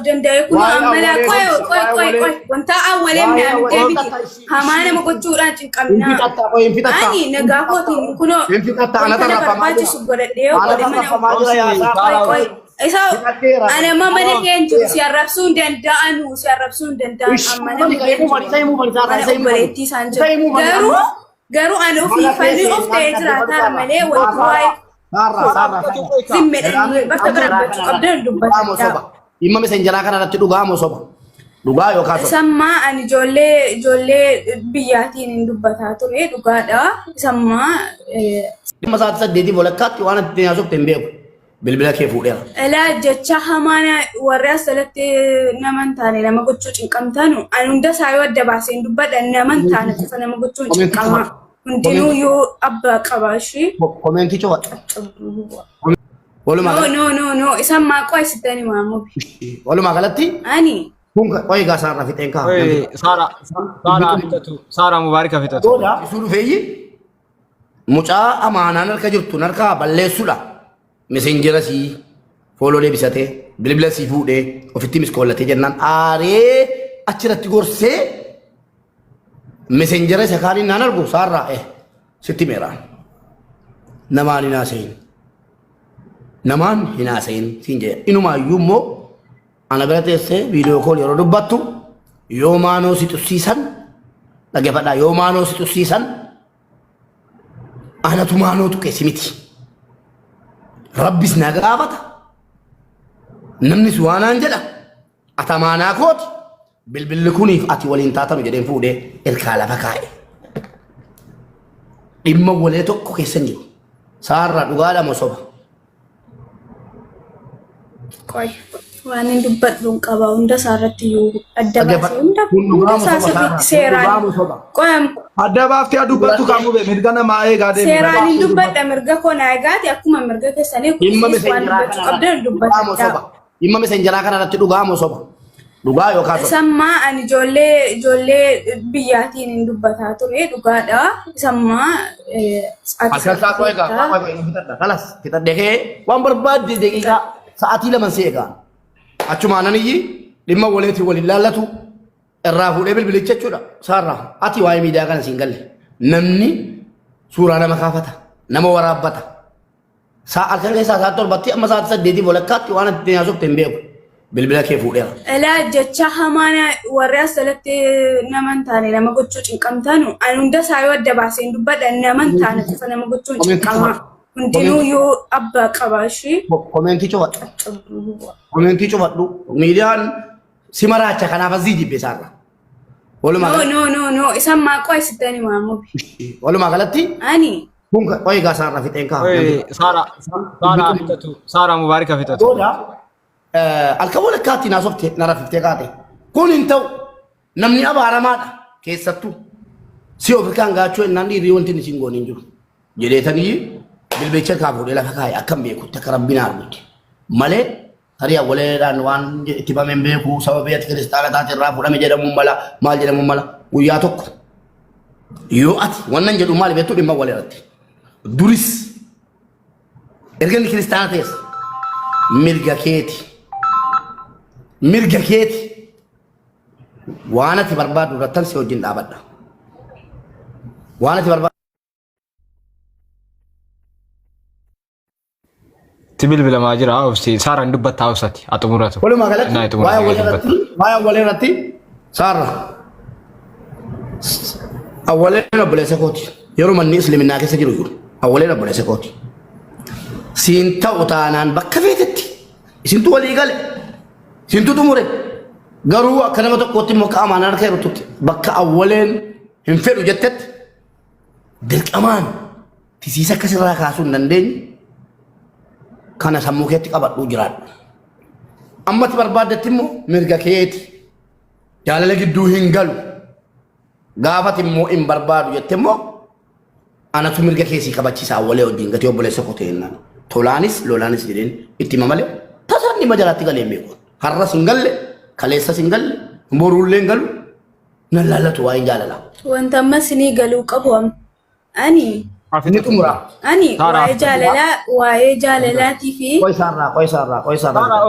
دنداي كنا عملا كوي وانت أول يوم نعمل تبي همانا ما كنت شو رانش كمنا أني نجاحوتي كنا أنا ترى فماجي سبورة ديو كوي إيسا أنا ما منكين سيارة سون دندانو سيارة سون دندان أمانة garu anu fi fali of tetra ta male wa kwai zimmedani bakka garabatu abdan dubbata imma messenjera kana ratti dhugaamu soba dhugaa yookaan soba samma ani jolle biyyatiin dubbata ture dhugaadha samma imma saat saddeeti walakkaatti waan itti yaasuuf tembeeku bilbila kee fuudheera ala jecha hamaana warra asalatti naman taane nama gochuu cinqamtanu ani hunda saayoo adda baaseen dubbadha naman taane qofa nama gochuu cinqama hundinuu yoo abbaa qabaashi komentii coba no isan maaqoo isitani maamu walumaa galatti ani kun qoy gaasarra fixeen kaa Sara Mubaraka fitatu oda isuru feeyi mucaa amaanaan harka jirtu harka balleessudha messenjera si follow bisate bilbila si fuudhee ofitti miskoollatee jennaan aaree achirratti gorsee messenjera isa kaaniin naan argu saarraa sitti meeraan namaan hinaasayin siin jedhe inumaayyuu immoo ana bira teessee viidiyoo kool yeroo dubbattu yoo maanoo si tussiisan dhaggeeffadhaa yoo maanoo si tussiisan anatu maanoo tuqeessi miti rabbis na gaafata namnis waanaan jedha atamaanaa kooti bilbilli kuniif ati waliin taatanu jedheen fuudhee erkaa lafa kaa'e dhimma walee tokko keessan jiru saarraa dhugaadha moo soba qoy waan hin dubbadhuun qaba hunda saarratti yoo adda baasee hunda saasatti seeraan qoyam adda baaftee dubbatu kaamu be mirga namaa eegaa deemu seeraan hin dubbadha mirga koo naa eegaati akkuma mirga keessanii kunis waan dubbachuu qabdan dubbadha imma messenjera kana irratti dhugaa moo soba dhugaa yookaan soba samma ani jolle biyyaatiin dubbata ture dhugaadha samma akkasaa qoy egaa kalas fitadhee waan barbaadde daqiiqaa sa'aatii lama seegaa achuma ananiyyi dhimma waleeti waliin laallatu irraa fuudhee bilbilicha jechuudha saarraa ati waa'ee miidiyaa kana siin galle namni suuraa nama kaafata nama waraabbata saa halkan keessaa saat torbatti amma saat saddeetii walakkaatti waan itti yaasuuf tembeeku bilbila kee fuudheera ala jecha hamaana warra asalatti naman taane nama gochuu cinqamtanu ani hunda saayoo adda baaseen dubbadha naman taane qofa nama gochuu cinqama hundinuu yoo abbaa qabaashi komentii cobadhu miidiyaan si maraacha kanaaf asii jibbe saarra no isan maaqoo isitani maamu walumaa galatti ani kun qoy gaasarra fixeen kaa Sara Mubaraka fitatu oda alka walakkaatti naasofte narafiftee kaate kun hin ta'u namni abaaramaadha keessattuu si ofikaan gaachuu ennaan dhiirrii wanti isin gooniin jiru jedheetanii bilbicha kaa fuudhee lafa kaa'e akkam beekutti akka rabbiin argutti malee tarii awwaleedhaan waan itti bameen beeku sababii ati kiristaana taate irraa fuudhame jedhamuun mala maal jedhamuun mala guyyaa tokko yoo ati wannan jedhu maal beektu dhimma waleeratti duris erga inni kiristaana ta'es mirga keeti waan ati barbaadu irrattan si wajjin dhaabadha waan ati barbaadu tibil bila majira obsi Sara dubbat tausati atumuratu walumaa galatti waa'ee waleerratti saarra awwaleen obboleessa kooti yeroo manni islaaminaa keessa jiru awwaleen obboleessa kooti siin ta'u taanaan bakka feetetti isintu walii gale isintu xumure garuu akka nama tokkootti immoo akka amaanaa harka jirtutti bakka awwaleen hin fedhu jettetti dirqamaan tisiisa akkasirraa kaasuu hin dandeenye kana sammuu keetti qabadhu jiraadhu ammati barbaaddetti immoo mirga keeti jaalala gidduu hin galu gaafati immoo hin barbaadu jette immoo anatu mirga keessii kabachiisa awwalee wajjin gatii obboleessa kotee jennaan tolaanis lolaanis jedheen itti mamalee tasaanni majalaatti galee beeku har'as hin galle kaleessas hin galle boruullee hin galu nan laallatu waa'ee jaalala wanta ammas ni galuu qabu ani ni xumura ani waa'ee jaalalaatii fi qoy saarraa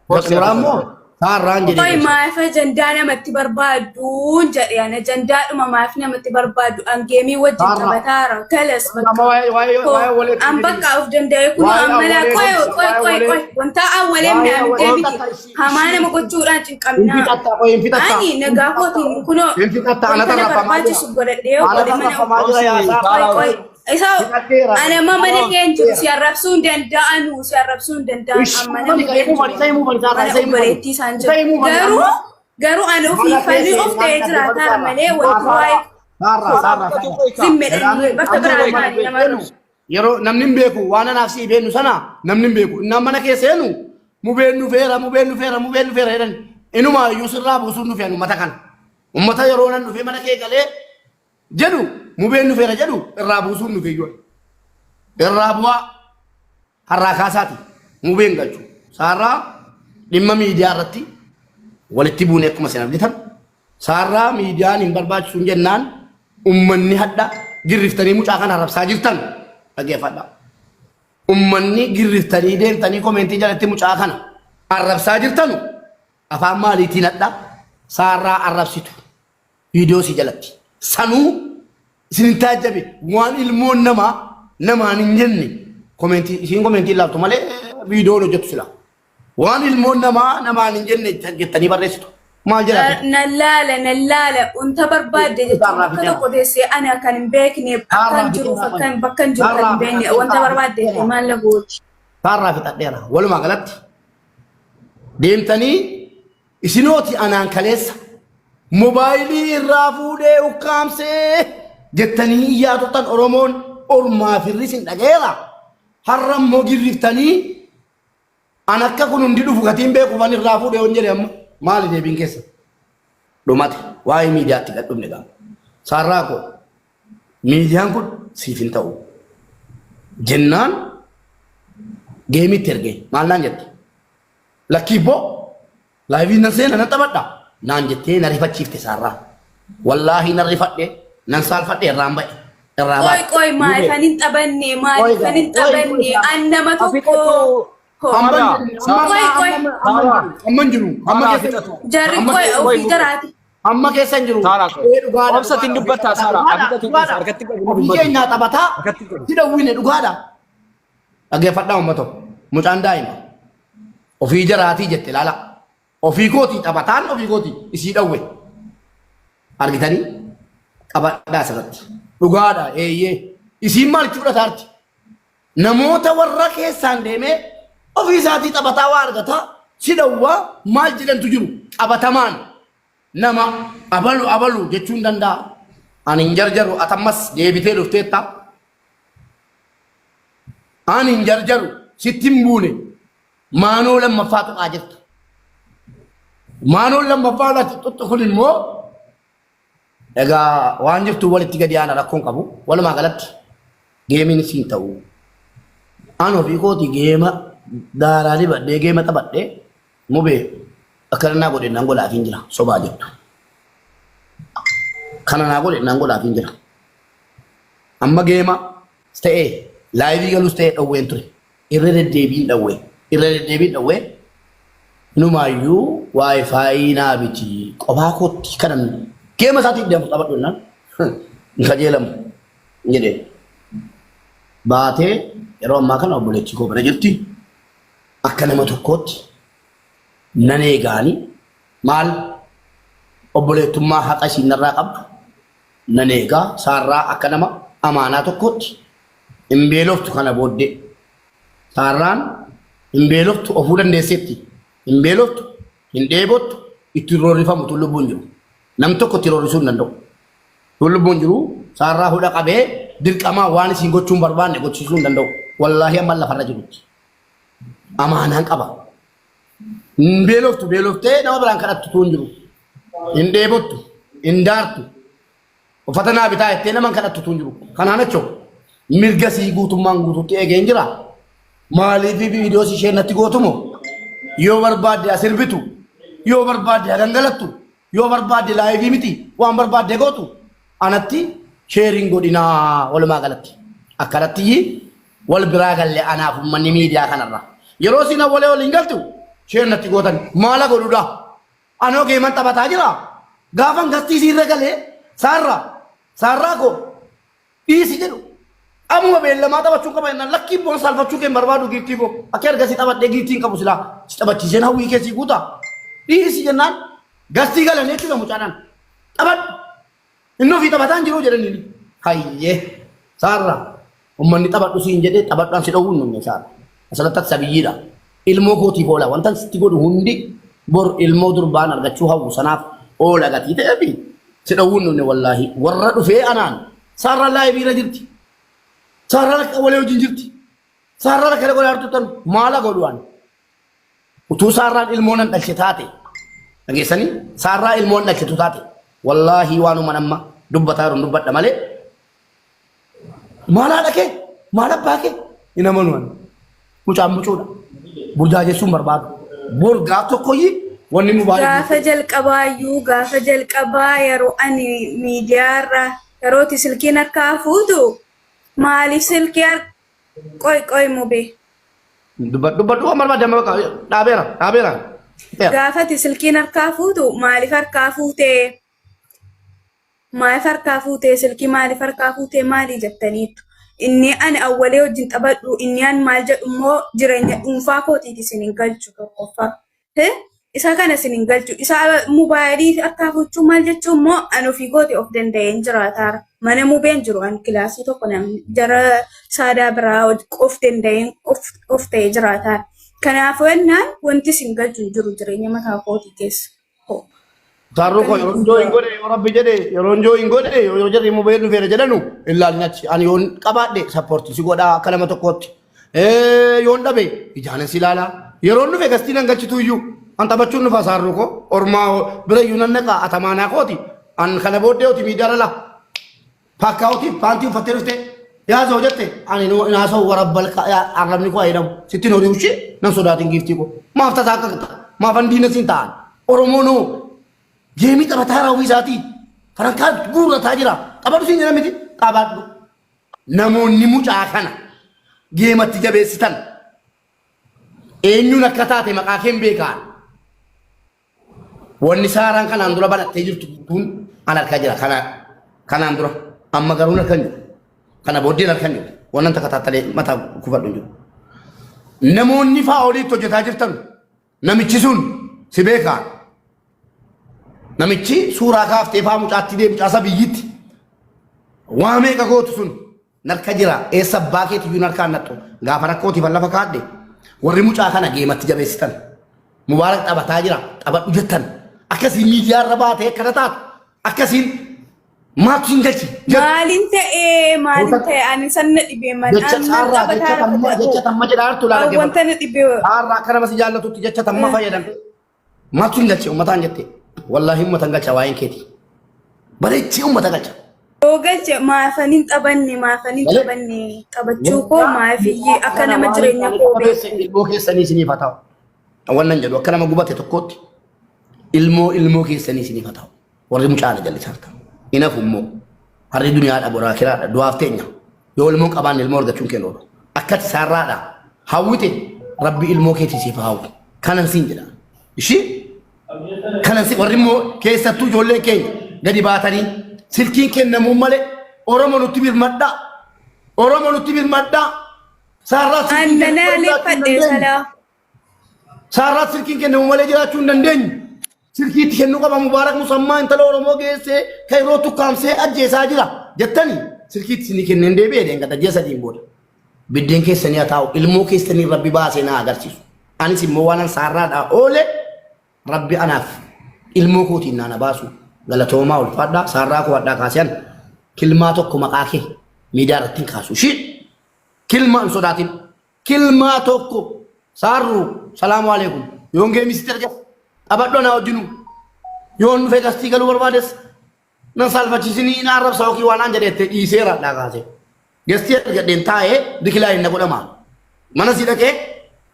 Xumuraammoo saarraan jedhee. Qoy maaf ajandaa namatti barbaadduun jedhe ana ajandaadhuma maaf namatti barbaaddu angeemii wajjin taphataara galas an bakka of danda'e kun ammala qoy wanta awwaleen naamtee miti hamaa nama gochuudhaan cinqabnaa ani nagaa kootiin kunoo wanta na barbaachisu godhadhee godhe mana qoy isa ana mama ne kenju si arrabsuun danda'anu si arrabsuun danda'an amma namni kenju garuu ana ofii falli of ta'ee jiraata malee wanti waa'ee zimmedhanii bakka biraa nama yeroo namni hin beeku waan anaaf si beenu sana namni hin beeku innaan mana keessa seenu mu beennu feera jedhan inuma iyyuu sirraa buusuun nu feenu ummata kana ummata yeroo nan dhufee mana kee galee jedhu mu beennu feera jedhu irraa buusuun nu feeyyoo irraa bu'aa harraa kaasaati mu been galchu saarraa dhimma miidiyaa irratti walitti buune akkuma isin argitan saarraa miidiyaan hin barbaachisuun jennaan ummanni hadda girriftanii mucaa kana arrabsaa jirtan dhageeffadha. Ummanni girriftanii deemtanii komentii jalatti mucaa kana arrabsaa jirtanu afaan maaliitiin hadda saarraa arrabsitu viidiyoo si jalatti sanuu isin taajjabe waan ilmoon namaan hin jenne komentii isin komentii laaftu malee viidiyoon hojjetu sila. Waan ilmoon namaan hin jenne jettanii barreessitu. Maal jedhate? Nallaala unta barbaadde jechuun akka tokko teessee ana kan hin beekne akkan jiruuf akkan bakka hin jiru kan hin beekne wanta barbaadde maal la gooti. Saarraa fixadheera walumaa galatti deemtanii isinooti anaan kaleessa mobaayilii irraa fuudhee ukkaamsee jettanii iyyaa turtan Oromoon ormaa firris hin dhageera har'a immoo girriftanii an akka kun hundi dhufu gatiin beekuufan irraa fuudhee on jedhe amma maali deebiin keessa dhumate waa'ee miidiyaatti gadhumne gaa saarraa koo miidiyaan kun siif hin ta'u jennaan geemitti ergee maal naan jette lakkiibboo laayivii nan seena nan taphadha naan jettee na rifachiifte saarraa wallaahi nan rifadhe nan saalfadhe irraan ba'e irraa ba'e. Qoy maaliifan hin taphanne an nama tokko. Amman jiru amma keessa jarri qoy ofii jaraati. Amma keessa hin jiru. Obsatiin dubbataa Saara argatti ofii keenyaa taphataa si dhawwine dhugaadha. Dhaggeeffadhaa uummatoo mucaan daa'ima ofii jaraatii jette ilaala ofii kootii taphataan ofii kootii isii dhawwe argitanii qabadhaa asirratti dhugaadha eeyyee isiin maal jechuudha taarti namoota warra keessaan deemee ofii isaatii taphataa waa argata si dhawwaa maal jedhantu jiru qabatamaan nama abalu jechuun danda'a ani hin jarjaru atammas deebitee dhufteetta ani hin jarjaru sitti hin buune maanoo lammaffaa tuqaa jirta maanoo lammaffaa laati tuttu kun immoo egaa waan jirtu walitti gadi aana rakkoon qabu walumaa galatti geemiin siin ta'u aan ofii kooti geema daaraa dibadhee geema taphadhee mubee akkana naa godhe nan godhaaf hin jira sobaa jettu kana naa godhe nan godhaaf hin jira amma geema ta'ee laayivii galus ta'ee dhawween ture irra deddeebiin dhawwee numaayyuu waayifaayi naa biti qophaa kootti kanan geema isaatiin deemu taphadhu jennaan hin qajeelamu jedhee baatee yeroo ammaa kana obboleettii koo bira jirti akka nama tokkootti nan eegaani maal obboleettummaa haqa isiinirraa qabdu nan eegaa saarraa akka nama amaanaa tokkootti hin beeloftu kana booddee saarraan hin beeloftu ofuu dandeesseetti hin beeloftu hin dheebottu itti roorrifamu tun lubbuun jiru nam tokko itti roorrisuu hin danda'u tun lubbuun jiru saarraa hudha qabee dirqamaa waan isiin gochuun barbaanne gochiisuu hin danda'u wallaahi amma lafarra jirutti amaanaan qaba hin beeloftee nama biraan kadhattu tun jiru hin dheebottu hin daartu uffata naa bitaa jettee nama kadhattu tun jiru kanaan achoo mirga sii guutummaan guututti eegee hin jira maaliif viidiyoo si isheen natti gootumo yoo barbaadde asirbitu yoo barbaadde gangalattu yoo barbaadde laayivii miti waan barbaadde gootu anatti sheeriin godhinaa walumaa galatti akkanatti wal biraa galle anaaf ummanni miidiyaa kanarra يروسينا ولا ولينغلتو شيء نتي قوتن مالا قولودا أنا كيمان تبتا جرا غافن غستي سيرة كله سارة كو إيسي جلو أمو بيلا ما تبى شوكا بينا لكي بون سالفة شوكا مربادو جيتي كو أكير غسي تبى دقيتين كابوسلا تبى تيجنا هو يكسي قوتا إيسي جنان غستي كله نيتو كموچانان تبى إنه في تبى تانجرو جرني هاي سارة ummanni taphadhu siin jedhee taphadhaan si dhowwuun numme isaan asalatti sabiyyiidha ilmoo kootiif oola wantan sitti godhu hundi bor ilmoo durbaan argachuu hawwu sanaaf oola gatii ta'eefi si dhowwuun numme wallaahi warra dhufee anaan saarra laayee biira jirti saarra walee wajjin jirti saarra kale godhaa hartutan maala godhuwaan utuu saarraan ilmoo nan dhalche taate dhageessanii saarraa ilmoon dhalchetu taate wallaahi waanuma namma dubbataa jiru dubbadha malee maala dhaqee maala baakee ina manuun mucaan mucuudha burjaa jechuun barbaadu bor gaaf tokkoyyi wanni nu baay'ee gaafa jalqabaa yeroo ani miidiyaarra yerooti silkiin harkaa fuutu maaliif silkii qoy mubee dubbadhu waan barbaade amma bakka dhaabeera gaafati silkiin harkaa fuutu maaliif harkaa fuutee silkii maaliif harkaa fuutee maalii jettaniitu inni ani awwalee wajjin taphadhu inni an maal jedhu immoo jireenya dhuunfaa kootiiti isin hin galchu tokkoffaa isa kana isin hin galchu isa mobaayilii harkaa fuuchuu maal jechuu immoo an ofii kooti of danda'een jiraataara mana mubeen jiru an kilaasii tokko namni jara saadaa biraa of danda'een of ta'ee jiraataara kanaafuu ennaan wanti isin galchu jiru jireenya mataa kootii keessa. Taruh kau yoronjo ingode orang bijade yoronjo ingode yorojari mobile fere jadanu illa nyachi ani yon kabade support si goda kala matokot yon dabe ijana silala yoronu fe gastina ngachi tuyu anta bachun fa sarru ko orma bere yunan naka atamana koti an kala bode oti midara pakauti panti faterste ya zawjate ani no naso warabbal ya arlamni ko ayam sitino riushi nan sodatin gifti ko maafta sakata maafandina sintan oromono Jemi tabatara wisati farangkat gura tajira abadu sini namiti abadu namun nimu cakana gema tiga besitan enyu nakata te makakem bekan wani sarang kan andura bana tejur tun anak kajira kana andura amma garuna kanyu kana bodina kanyu wannan takata tale mata kufadunju namun nifa oli to jotajirtan namichisun sibekan namichi suuraa kaaftee faa mucaatti deemu caasa biyyitti waa meeqa gootu sun narka jira eessa baakeeti iyyuu narkaan nattu gaafa rakkootiif lafa kaadde warri mucaa kana geematti jabeessitan mubaarak taphataa jira taphadhu jettan akkasiin miidiyaarra baatee akkana taatu akkasiin maatu hin galchi maalin ta'e ani sanna dhibee man jecha tamma jedhaartu laala wanta na dhibee har'a akkana masi jaallatutti jecha tamma fayyadamte maatu hin galchi ummataan jettee والله هم تنقل وين كذي بريتشي هم تنقل وقلت ما فنين تبني تبتشوكو ما في أكنا مجرين المو كيسني سني فتاو أولا نجد وكنا مجوبات تكوت المو كيسني سني فتاو ورد مشاهد جل سارتا إنا فمو هذه الدنيا أبو راكرا دوافتينيا يقول المو كمان المو رجع شون كنور أكاد سارة هاويته ربي المو كيسي فاو كان سينجلا إيشي kanan si warri immoo keessattuu ijoollee keenya gadi baatanii silkiin kennamu malee Oromoo nutti birmadhaa saarraa silkiin kennamu malee jiraachuu hin dandeenyu silkiitti kennuu qaba mubaarak musammaa intala Oromoo geessee kayroo tukkaamsee ajjeesaa jira jettanii silkiitti isinii kenneen deebi'ee deengata ji'a sadiin booda biddeen keessanii haa taa'u ilmoo keessanii rabbi baasee na agarsiisu anis immoo waan saarraadhaa oole Rabbi anaf ilmu kuti nana basu galatoma ul fadda sarra ko wadda kasian kilma tokko maqake midaratin kasu shi kilma sodatin kilma tokko sarru salamu alaikum yonge mister ja abaddo na wajinu yon fe gasti galu barbades nan salfa cisini na arab sawki wana jadete isera da kase gasti gaden tae dikilay na godama mana sidake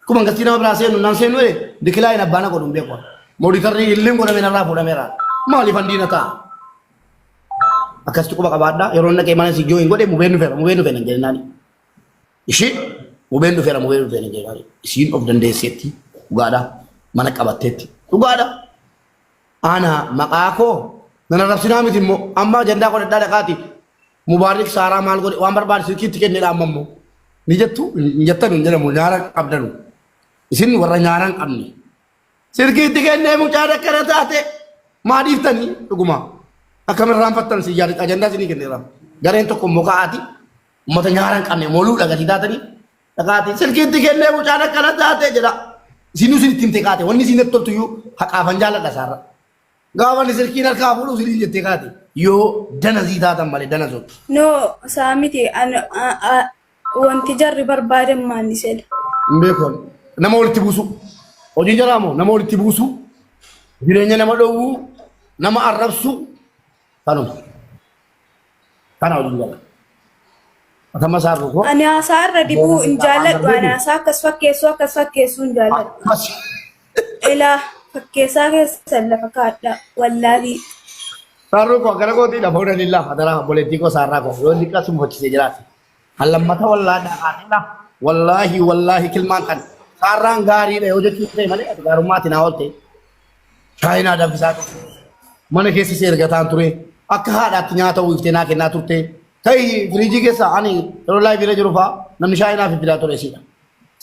kuma gasti na brase nan senu dikilay na bana godum be ko Modi karni ilmu guna mena rafu na mera mali fandina ta akas cukup kabada yoron na kemana si join gode mubenu fe nani ishi Mubeen dhufeera mubeen dhufeera jedhaa. Isiin of dandeesseetti dhugaadha mana qabatteetti dhugaadha. Ana maqaa koo nana rabsinaa miti immoo amma ajandaa godhadhaa dhaqaati mubaarik saaraa maal godhe waan barbaade silkiitti kennedha amma immoo ni jettu hin jettan hin jedhamu nyaara qabdanu isin warra nyaara hin qabne silkiitti kennee mucaa dakkana taate maa dhiiftanii dhuguma akkamirraan fattan si yaadu ajandaa isinii kenneera gareen tokko immoo ka'aati ummata nyaara hin qabne mooluu dhagatii taatanii dhaqaati silkiitti kennee mucaa dakkana taate jedha isinu isinitti himte kaate wanni isin toltu iyyuu haqaafan jaalladha saarra gaafa ni silkiin harkaa fuudhu isinii jettee kaate yoo dana sii taatan malee dana sun. No saamiti wanti jarri barbaadan maanni sedha. Beekon nama walitti buusu hojii jaraa moo nama walitti buusu jireenya nama dhowwuu nama arrabsu kanuma kana hojii jala. Atama saarru koo. Ani hasaarra dibuu hin jaalladhu ani hasaa akkas fakkeessuu hin jaalladhu. Ilaa fakkeessaa keessa lafa kaadha wallaahi. Saarru koo gara kootii lafa hunda lillaa fadaraa boleettii koo saarraa koo yoo liqaa sun hojjisee jiraate. Hallammata wallaahi kilmaan kan saarraan gaariidha yoo jechuun ta'e malee ati gaarummaatti naa oolte. Shaayinaa danfisaa ture. Mana keessa si ergataan ture. Akka haadhaatti nyaata uwwiftee naa kennaa turte. Ta'ii firiijii keessa ani yeroo laayii bira jiru fa'aa namni shaayinaa fidaa ture siidha.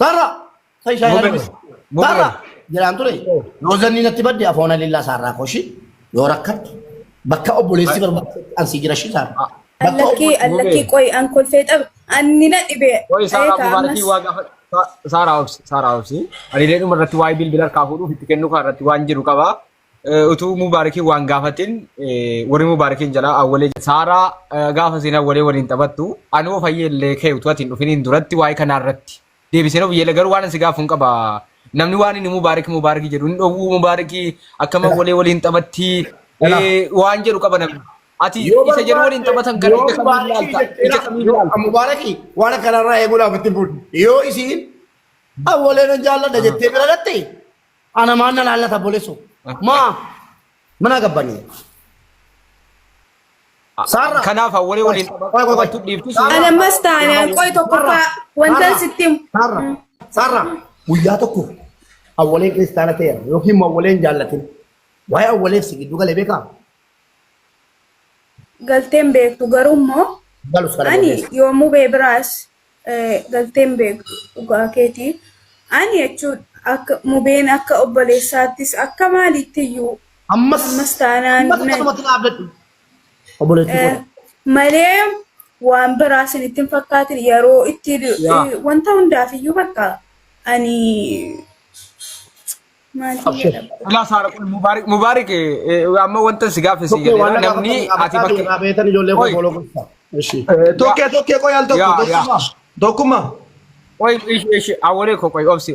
Saarraa ta'ii shaayinaa saarraa jedhaan ture. Yoo zanni natti badde afoona lillaa saarraa kooshi yoo rakkatti bakka obboleessi barbaadu ansii jira shi saarraa. Allakii qoy an kolfee xabe anni na dhibe. Qoy Saaraa Mubaarakii waa gaafa Saaraa obsi. Ani dheedhuma irratti waa'ee bilbila harkaa fuudhuuf itti kennu kan irratti waan jiru qaba. Utuu Mubaarakii waan gaafatin warri Mubaarakiin jalaa awwalee Saaraa gaafa seen awwalee waliin taphattu anoo fayyellee kee utuu atiin dhufiniin duratti waa'ee kanaa irratti deebiseen of yeela garuu waan asi gaafuun qaba. Namni waan inni Mubaarakii jedhu inni dhowwuu Mubaarakii akkama awwalee waliin taphatti waan jedhu qaba namni. Ati isa jedhu waliin taphatan gara ija kamiin ilaalta? Mubaarakii waan kanarraa eeguudhaaf itti fuudhu. Yoo isiin awwaleen jaalladha jettee bira dhatte ana maanna laallata boleessu. Maa mana gabbanii. Saarraa. Kanaaf awwalee waliin taphatu dhiiftu. Ana mas taanaan qoy tokkorraa wanta sitti. Saarraa guyyaa tokko awwaleen kiristaana ta'eera yookiin awwaleen jaallatin waa'ee awwaleef si giddu galee beekaa? Galteen beektu garuu immoo ani yommuu beebiraas galteen beektu dhugaa keetii ani jechuudha akka mubeen akka obboleessaattis akka maaliitti ammas taanaan malee waan biraa isinitti hin fakkaatin yeroo itti wanta hundaaf iyyuu bakka ani Ila Saaraa kun Mubaarak amma wanta si gaaffisi jedhee namni ati bakka beetan ijoollee koo boloo gosa. Tokkee qoy al tokko tokkuma. Qoy awwalee koo qoy obsi.